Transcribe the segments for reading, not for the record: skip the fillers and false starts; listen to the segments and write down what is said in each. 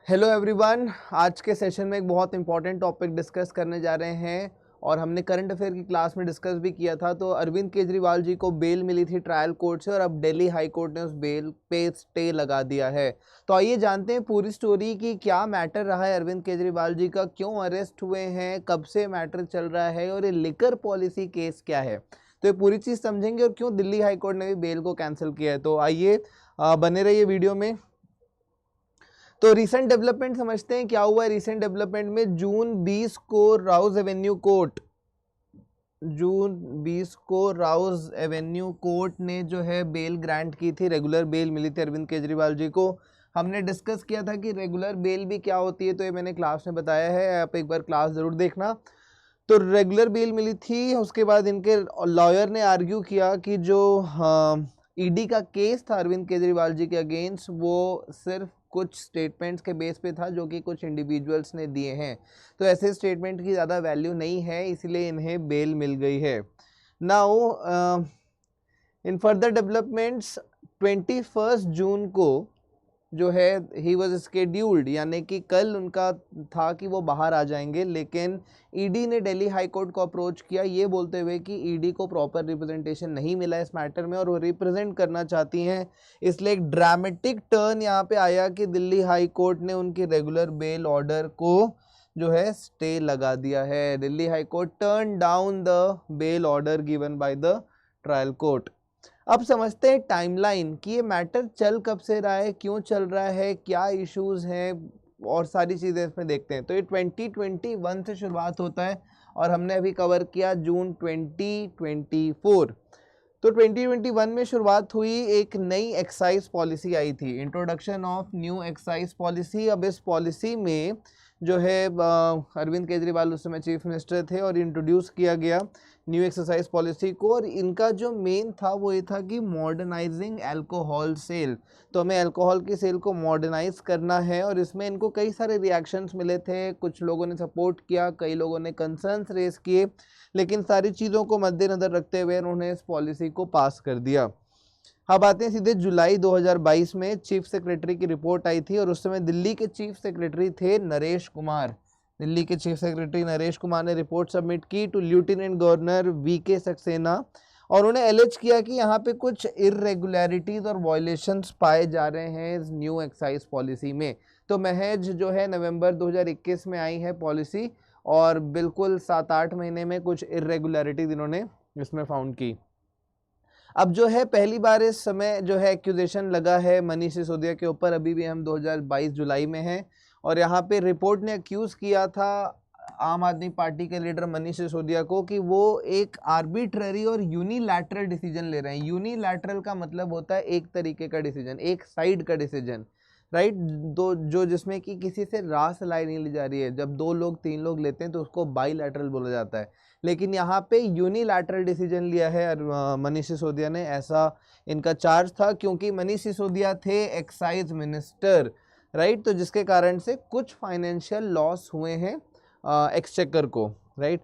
Hello everyone. आज के session में एक बहुत इंपॉर्टेंट टॉपिक डिस्कस करने जा रहे हैं और हमने करंट अफेयर की क्लास में डिस्कस भी किया था। तो अरविंद केजरीवाल जी को बेल मिली थी ट्रायल कोर्ट से और अब दिल्ली हाई कोर्ट ने उस बेल पे स्टे लगा दिया है। तो आइए जानते हैं पूरी स्टोरी की क्या मैटर रहा है अरविंद केजरीवाल जी का, क्यों अरेस्ट हुए हैं, कब से मैटर चल रहा है और ये लिकर पॉलिसी केस क्या है। तो ये पूरी चीज़ समझेंगे और क्यों दिल्ली हाई कोर्ट ने भी बेल को कैंसिल किया है। तो आइए बने रहिए वीडियो में। तो रीसेंट डेवलपमेंट समझते हैं क्या हुआ है। रीसेंट डेवलपमेंट में जून 20 को राउज एवेन्यू कोर्ट ने जो है बेल ग्रांट की थी, रेगुलर बेल मिली थी अरविंद केजरीवाल जी को। हमने डिस्कस किया था कि रेगुलर बेल भी क्या होती है, तो ये मैंने क्लास में बताया है, आप एक बार क्लास ज़रूर देखना। तो रेगुलर बेल मिली थी, उसके बाद इनके लॉयर ने आर्ग्यू किया कि जो ईडी का केस था अरविंद केजरीवाल जी के अगेंस्ट, वो सिर्फ कुछ स्टेटमेंट्स के बेस पे था जो कि कुछ इंडिविजुअल्स ने दिए हैं। तो ऐसे स्टेटमेंट की ज़्यादा वैल्यू नहीं है, इसलिए इन्हें बेल मिल गई है। नाउ इन फर्दर डेवलपमेंट्स 21 जून को जो है ही वॉज स्केड्यूल्ड, यानी कि कल उनका था कि वो बाहर आ जाएंगे, लेकिन ईडी ने दिल्ली हाई कोर्ट को अप्रोच किया ये बोलते हुए कि ईडी को प्रॉपर रिप्रेजेंटेशन नहीं मिला इस मैटर में और वो रिप्रेजेंट करना चाहती हैं। इसलिए एक ड्रामेटिक टर्न यहाँ पे आया कि दिल्ली हाई कोर्ट ने उनकी रेगुलर बेल ऑर्डर को जो है स्टे लगा दिया है। Delhi high court turn down the bail order given by the trial court. अब समझते हैं टाइमलाइन कि ये मैटर चल कब से रहा है, क्यों चल रहा है, क्या इश्यूज हैं और सारी चीज़ें इसमें देखते हैं। तो ये 2021 से शुरुआत होता है और हमने अभी कवर किया जून 2024। तो 2021 में शुरुआत हुई, एक नई एक्साइज पॉलिसी आई थी, introduction of new excise policy. अब इस पॉलिसी में जो है अरविंद केजरीवाल उस समय चीफ मिनिस्टर थे और इंट्रोड्यूस किया गया न्यू एक्सरसाइज पॉलिसी को, और इनका जो मेन था वो ये था कि मॉडर्नाइजिंग अल्कोहल सेल। तो हमें अल्कोहल की सेल को मॉडर्नाइज करना है और इसमें इनको कई सारे रिएक्शंस मिले थे, कुछ लोगों ने सपोर्ट किया, कई लोगों ने कंसर्न्स रेज किए, लेकिन सारी चीज़ों को मद्देनज़र रखते हुए उन्होंने इस पॉलिसी को पास कर दिया। अब आते हैं सीधे जुलाई 2022 में चीफ सेक्रेटरी की रिपोर्ट आई थी और उस समय दिल्ली के चीफ सेक्रेटरी थे नरेश कुमार। दिल्ली के चीफ सेक्रेटरी नरेश कुमार ने रिपोर्ट सबमिट की to lieutenant governor VK Saxena और उन्हें एलिज किया कि यहाँ पे कुछ इरेगुलरिटीज और वायलेशंस पाए जा रहे हैं इस न्यू एक्साइज पॉलिसी में। तो महज जो है नवंबर 2021 में आई है पॉलिसी और बिल्कुल 7-8 महीने में कुछ इरेगुलरिटीज इन्होंने इसमें फाउंड की। अब जो है पहली बार इस समय जो है एक्यूजेशन लगा है मनीष सिसोदिया के ऊपर, अभी भी हम 2022 जुलाई में हैं और यहाँ पे रिपोर्ट ने एक्यूज़ किया था आम आदमी पार्टी के लीडर मनीष सिसोदिया को कि वो एक आर्बिट्ररी और यूनिलैटरल डिसीजन ले रहे हैं। यूनिलैटरल का मतलब होता है एक तरीके का डिसीजन, एक साइड का डिसीजन, राइट, दो जो जिसमें कि किसी से राह सलाह नहीं ली जा रही है। जब 2 लोग 3 लोग लेते हैं तो उसको बाईलैटरल बोला जाता है, लेकिन यहाँ पे यूनिलैटरल डिसीजन लिया है मनीष सिसोदिया ने, ऐसा इनका चार्ज था क्योंकि मनीष सिसोदिया थे एक्साइज मिनिस्टर, राइट। तो जिसके कारण से कुछ फाइनेंशियल लॉस हुए हैं एक्सचेकर को, राइट।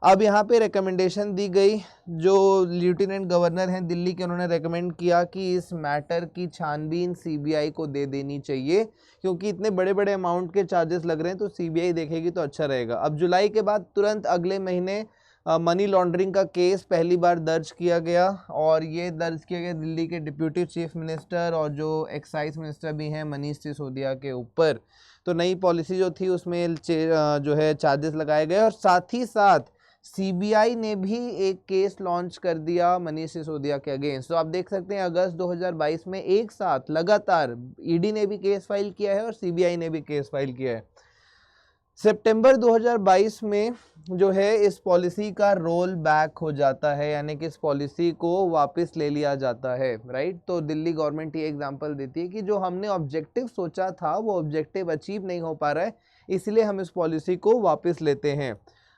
अब यहाँ पे रिकमेंडेशन दी गई, जो लेफ्टिनेंट गवर्नर हैं दिल्ली के, उन्होंने रेकमेंड किया कि इस मैटर की छानबीन सीबीआई को दे देनी चाहिए क्योंकि इतने बड़े बड़े अमाउंट के चार्जेस लग रहे हैं, तो सीबीआई देखेगी तो अच्छा रहेगा। अब जुलाई के बाद तुरंत अगले महीने मनी लॉन्ड्रिंग का केस पहली बार दर्ज किया गया और ये दर्ज किया गया दिल्ली के डिप्यूटी चीफ मिनिस्टर और जो एक्साइज मिनिस्टर भी हैं मनीष सिसोदिया के ऊपर। तो नई पॉलिसी जो थी उसमें जो है चार्जेस लगाए गए और साथ ही साथ सीबीआई ने भी एक केस लॉन्च कर दिया मनीष सिसोदिया के अगेंस्ट। तो आप देख सकते हैं अगस्त 2022 में एक साथ लगातार ईडी ने भी केस फाइल किया है और सीबीआई ने भी केस फाइल किया है। सितंबर 2022 में जो है इस पॉलिसी का रोल बैक हो जाता है, यानी कि इस पॉलिसी को वापस ले लिया जाता है, राइट। तो दिल्ली गवर्नमेंट ये एग्जांपल देती है कि जो हमने ऑब्जेक्टिव सोचा था वो ऑब्जेक्टिव अचीव नहीं हो पा रहा है, इसलिए हम इस पॉलिसी को वापस लेते हैं।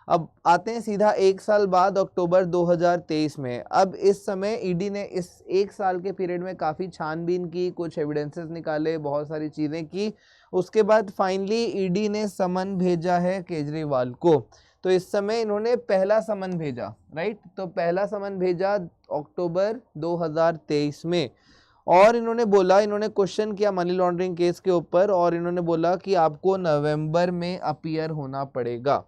अब आते हैं सीधा एक साल बाद अक्टूबर 2023 में। अब इस समय ईडी ने इस एक साल के पीरियड में काफ़ी छानबीन की, कुछ एविडेंसेस निकाले, बहुत सारी चीज़ें की। उसके बाद फाइनली ईडी ने समन भेजा है केजरीवाल को। तो इस समय इन्होंने पहला समन भेजा, राइट। तो पहला समन भेजा अक्टूबर 2023 में और इन्होंने क्वेश्चन किया मनी लॉन्ड्रिंग केस के ऊपर, और इन्होंने बोला कि आपको नवंबर में अपीयर होना पड़ेगा।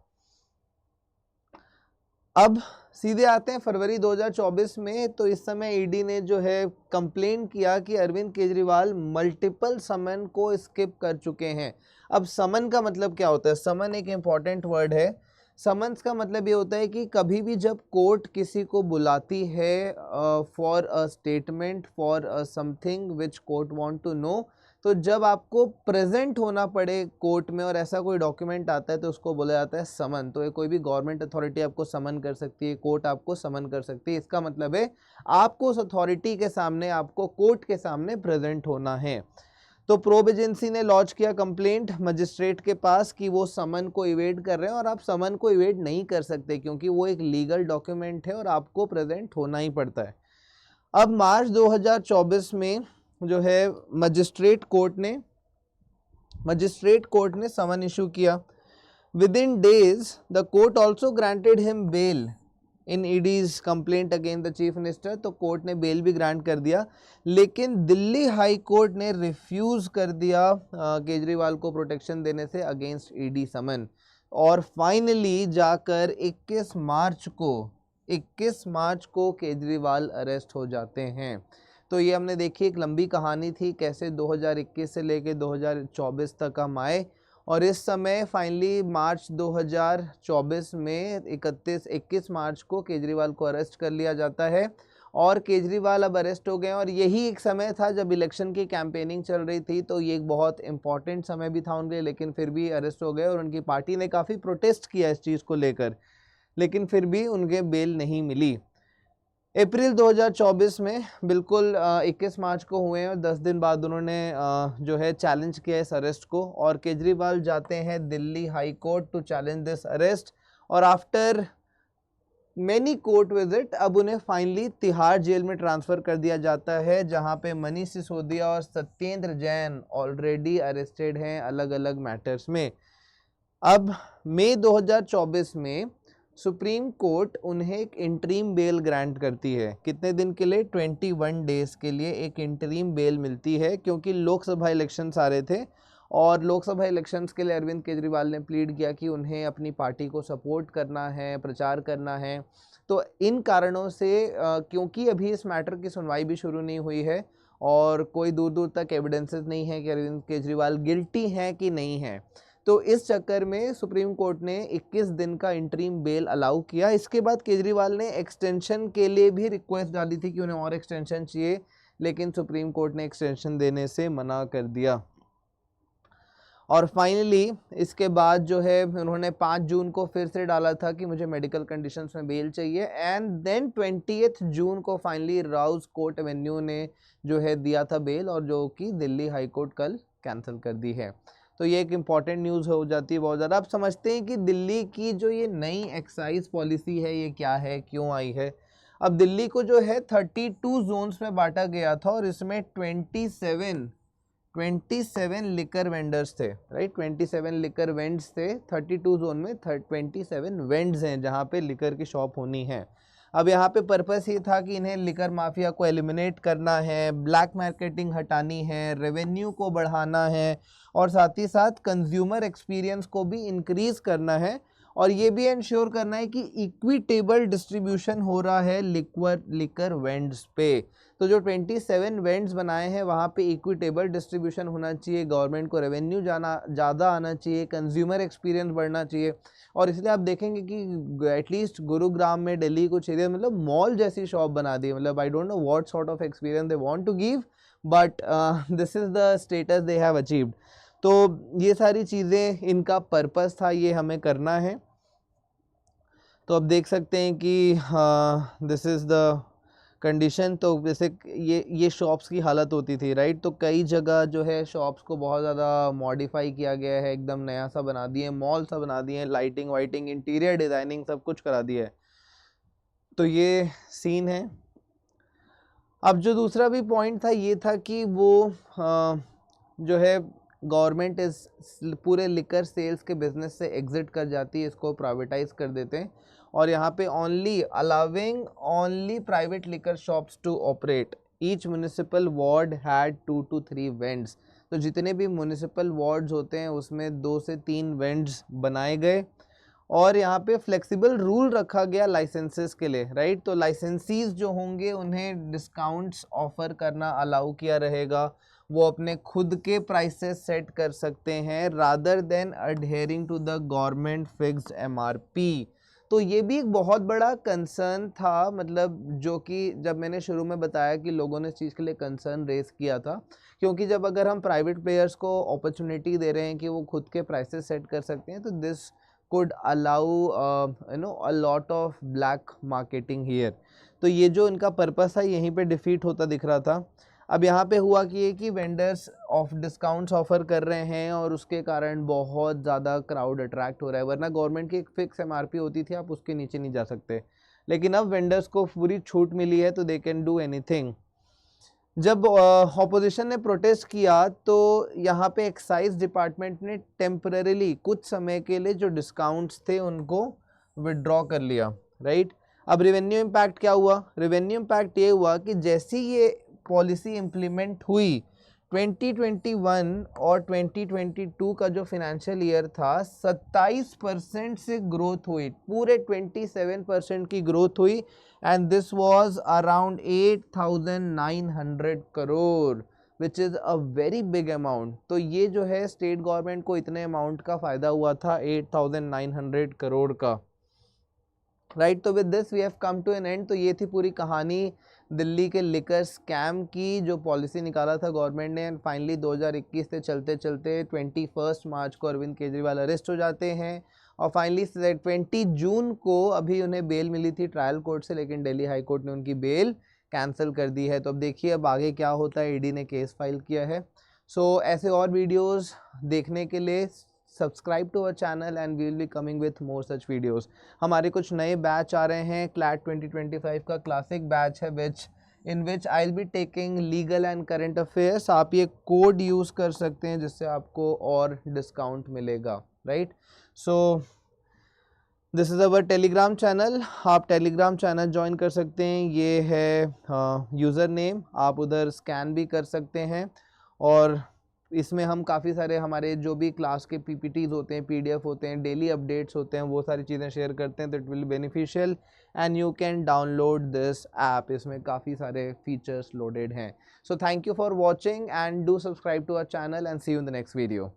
अब सीधे आते हैं फरवरी 2024 में। तो इस समय ईडी ने जो है कंप्लेन किया कि अरविंद केजरीवाल मल्टीपल समन को स्किप कर चुके हैं। अब समन का मतलब क्या होता है? समन एक इंपॉर्टेंट वर्ड है। समन्स का मतलब ये होता है कि कभी भी जब कोर्ट किसी को बुलाती है for a statement, for a something which court want to know, तो जब आपको प्रेजेंट होना पड़े कोर्ट में और ऐसा कोई डॉक्यूमेंट आता है तो उसको बोला जाता है समन। तो ये कोई भी गवर्नमेंट अथॉरिटी आपको समन कर सकती है, कोर्ट आपको समन कर सकती है। इसका मतलब है आपको उस अथॉरिटी के सामने, आपको कोर्ट के सामने प्रेजेंट होना है। तो प्रोब एजेंसी ने लॉन्च किया कंप्लेंट मजिस्ट्रेट के पास कि वो समन को इवेड कर रहे हैं, और आप समन को इवेड नहीं कर सकते क्योंकि वो एक लीगल डॉक्यूमेंट है और आपको प्रेजेंट होना ही पड़ता है। अब मार्च 2024 में जो है मजिस्ट्रेट कोर्ट ने समन इशू किया। Within days the court also granted him bail in ED's complaint against the chief minister. तो कोर्ट ने बेल भी ग्रांट कर दिया, लेकिन दिल्ली हाई कोर्ट ने रिफ्यूज कर दिया केजरीवाल को प्रोटेक्शन देने से अगेंस्ट ईडी समन। और फाइनली जाकर 21 मार्च को केजरीवाल अरेस्ट हो जाते हैं। तो ये हमने देखी एक लंबी कहानी थी, कैसे 2021 से लेके 2024 तक हम आए, और इस समय फाइनली मार्च 2024 में 21 मार्च को केजरीवाल को अरेस्ट कर लिया जाता है। और केजरीवाल अब अरेस्ट हो गए, और यही एक समय था जब इलेक्शन की कैंपेनिंग चल रही थी, तो ये एक बहुत इंपॉर्टेंट समय भी था उनके लिए, लेकिन फिर भी अरेस्ट हो गए। और उनकी पार्टी ने काफ़ी प्रोटेस्ट किया इस चीज़ को लेकर, लेकिन फिर भी उनके बेल नहीं मिली। अप्रैल 2024 में बिल्कुल 21 मार्च को हुए हैं, और 10 दिन बाद उन्होंने जो है चैलेंज किया इस अरेस्ट को, और केजरीवाल जाते हैं Delhi high court to challenge this arrest. और आफ्टर मैनी कोर्ट विजिट अब उन्हें फाइनली तिहाड़ जेल में ट्रांसफ़र कर दिया जाता है, जहां पे मनीष सिसोदिया और सत्येंद्र जैन ऑलरेडी अरेस्टेड हैं अलग अलग मैटर्स में। अब मई 2024 में सुप्रीम कोर्ट उन्हें एक इंटरीम बेल ग्रांट करती है। कितने दिन के लिए? 21 डेज के लिए एक इंटरीम बेल मिलती है, क्योंकि लोकसभा इलेक्शंस आ रहे थे, और लोकसभा इलेक्शंस के लिए अरविंद केजरीवाल ने प्लीड किया कि उन्हें अपनी पार्टी को सपोर्ट करना है, प्रचार करना है। तो इन कारणों से क्योंकि अभी इस मैटर की सुनवाई भी शुरू नहीं हुई है और कोई दूर दूर तक एविडेंसेस नहीं है कि अरविंद केजरीवाल गिल्टी हैं कि नहीं है, तो इस चक्कर में सुप्रीम कोर्ट ने 21 दिन का इंटरीम बेल अलाउ किया। इसके बाद केजरीवाल ने एक्सटेंशन के लिए भी रिक्वेस्ट डाली थी कि उन्हें और एक्सटेंशन चाहिए, लेकिन सुप्रीम कोर्ट ने एक्सटेंशन देने से मना कर दिया। और फाइनली इसके बाद जो है उन्होंने 5 जून को फिर से डाला था कि मुझे मेडिकल कंडीशंस में बेल चाहिए, एंड देन 20 जून को फाइनली राउज कोर्ट एवेन्यू ने जो है दिया था बेल, और जो कि दिल्ली हाई कोर्ट कल कैंसिल कर दी है। तो ये एक इम्पॉर्टेंट न्यूज़ हो जाती है बहुत ज़्यादा। आप समझते हैं कि दिल्ली की जो ये नई एक्साइज पॉलिसी है ये क्या है, क्यों आई है। अब दिल्ली को जो है 32 जोन्स में बांटा गया था, और इसमें 27 लिकर वेंडर्स थे, राइट। 27 लिकर वेंड्स थे 32 जोन में, 27 वेंड्स हैं जहाँ पे लिकर की शॉप होनी है। अब यहाँ पे पर्पस ये था कि इन्हें लिकर माफिया को एलिमिनेट करना है, ब्लैक मार्केटिंग हटानी है, रेवेन्यू को बढ़ाना है, और साथ ही साथ कंज्यूमर एक्सपीरियंस को भी इंक्रीज करना है, और ये भी इंश्योर करना है कि इक्विटेबल डिस्ट्रीब्यूशन हो रहा है लिकर वेंड्स पे। तो जो 27 वेंड्स बनाए हैं वहाँ पे इक्विटेबल डिस्ट्रीब्यूशन होना चाहिए, गवर्नमेंट को रेवेन्यू ज़्यादा आना चाहिए, कंज्यूमर एक्सपीरियंस बढ़ना चाहिए। और इसलिए आप देखेंगे कि एटलीस्ट गुरुग्राम में, दिल्ली कुछ एरिया मतलब मॉल जैसी शॉप बना दी। मतलब I don't know what sort of experience they want to give, but this is the status they have achieved. तो ये सारी चीज़ें इनका पर्पस था, ये हमें करना है। तो अब देख सकते हैं कि दिस इज़ द कंडीशन। तो जैसे ये शॉप्स की हालत होती थी, राइट। तो कई जगह जो है शॉप्स को बहुत ज़्यादा मॉडिफाई किया गया है, एकदम नया सा बना दिए, मॉल सा बना दिए, लाइटिंग वाइटिंग, इंटीरियर डिज़ाइनिंग सब कुछ करा दिया है। तो ये सीन है। अब जो दूसरा भी पॉइंट था ये था कि वो जो है गवर्नमेंट इस पूरे लिकर सेल्स के बिजनेस से एग्जिट कर जाती है, इसको प्राइवेटाइज कर देते हैं, और यहाँ पे only allowing only private liquor shops to operate each municipal ward had 2 to 3 vends. तो जितने भी म्यूनिसिपल वार्ड्स होते हैं उसमें 2 से 3 वेंट्स बनाए गए। और यहाँ पे फ्लेक्सिबल रूल रखा गया लाइसेंसेस के लिए, राइट। तो लाइसेंसीज जो होंगे उन्हें डिस्काउंट्स ऑफर करना अलाउ किया रहेगा, वो अपने खुद के प्राइसेस सेट कर सकते हैं rather than adhering to the government fixed MRP. तो ये भी एक बहुत बड़ा कंसर्न था, मतलब जो कि जब मैंने शुरू में बताया कि लोगों ने इस चीज़ के लिए कंसर्न रेज किया था, क्योंकि जब अगर हम प्राइवेट प्लेयर्स को अपॉर्चुनिटी दे रहे हैं कि वो खुद के प्राइसेस सेट कर सकते हैं, तो this could allow a lot of black marketing here। तो ये जो इनका पर्पस था यहीं पे डिफीट होता दिख रहा था। अब यहाँ पे हुआ कि वेंडर्स ऑफ डिस्काउंट्स ऑफर कर रहे हैं और उसके कारण बहुत ज़्यादा क्राउड अट्रैक्ट हो रहा है, वरना गवर्नमेंट की एक फिक्स एमआरपी होती थी, आप उसके नीचे नहीं जा सकते, लेकिन अब वेंडर्स को पूरी छूट मिली है तो दे कैन डू एनीथिंग। जब ऑपोजिशन ने प्रोटेस्ट किया तो यहाँ पे एक्साइज डिपार्टमेंट ने टेम्पररीली कुछ समय के लिए जो डिस्काउंट्स थे उनको विड्रॉ कर लिया, राइट। अब रेवेन्यू इम्पैक्ट क्या हुआ? रेवेन्यू इम्पैक्ट ये हुआ कि जैसी ये पॉलिसी इम्प्लीमेंट हुई, 2021 और 2022 का जो फाइनेंशियल ईयर था 27% से ग्रोथ हुई, पूरे 27% की ग्रोथ हुई, and this was around 8,900 crore which is a very big amount। तो ये जो है स्टेट गवर्नमेंट को इतने अमाउंट का फ़ायदा हुआ था 8,900 करोड़ का, राइट। तो with this we have come to an end. तो ये थी पूरी कहानी दिल्ली के लिकर स्कैम की, जो पॉलिसी निकाला था गवर्नमेंट ने, एंड फाइनली 2021 से चलते चलते 21 मार्च को अरविंद केजरीवाल अरेस्ट हो जाते हैं, और फाइनली 20 जून को अभी उन्हें बेल मिली थी ट्रायल कोर्ट से, लेकिन दिल्ली हाई कोर्ट ने उनकी बेल कैंसिल कर दी है। तो अब देखिए अब आगे क्या होता है, ईडी ने केस फाइल किया है। सो ऐसे और वीडियोस देखने के लिए subscribe to our channel and we will be coming with more such videos. हमारे कुछ नए बैच आ रहे हैं, क्लैट 2025 का क्लासिक बैच है in which I will be taking legal and current affairs. आप ये कोड यूज़ कर सकते हैं जिससे आपको और डिस्काउंट मिलेगा, right. So this is our Telegram channel, आप टेलीग्राम चैनल ज्वाइन कर सकते हैं, ये है यूज़र नेम, आप उधर स्कैन भी कर सकते हैं, और इसमें हम काफ़ी सारे हमारे जो भी क्लास के पीपीटीज होते हैं, पीडीएफ होते हैं, डेली अपडेट्स होते हैं, वो सारी चीज़ें शेयर करते हैं, तो it will beneficial and you can download this app. इसमें काफ़ी सारे फीचर्स लोडेड हैं। So thank you for watching and do subscribe to our channel and see you in the next video.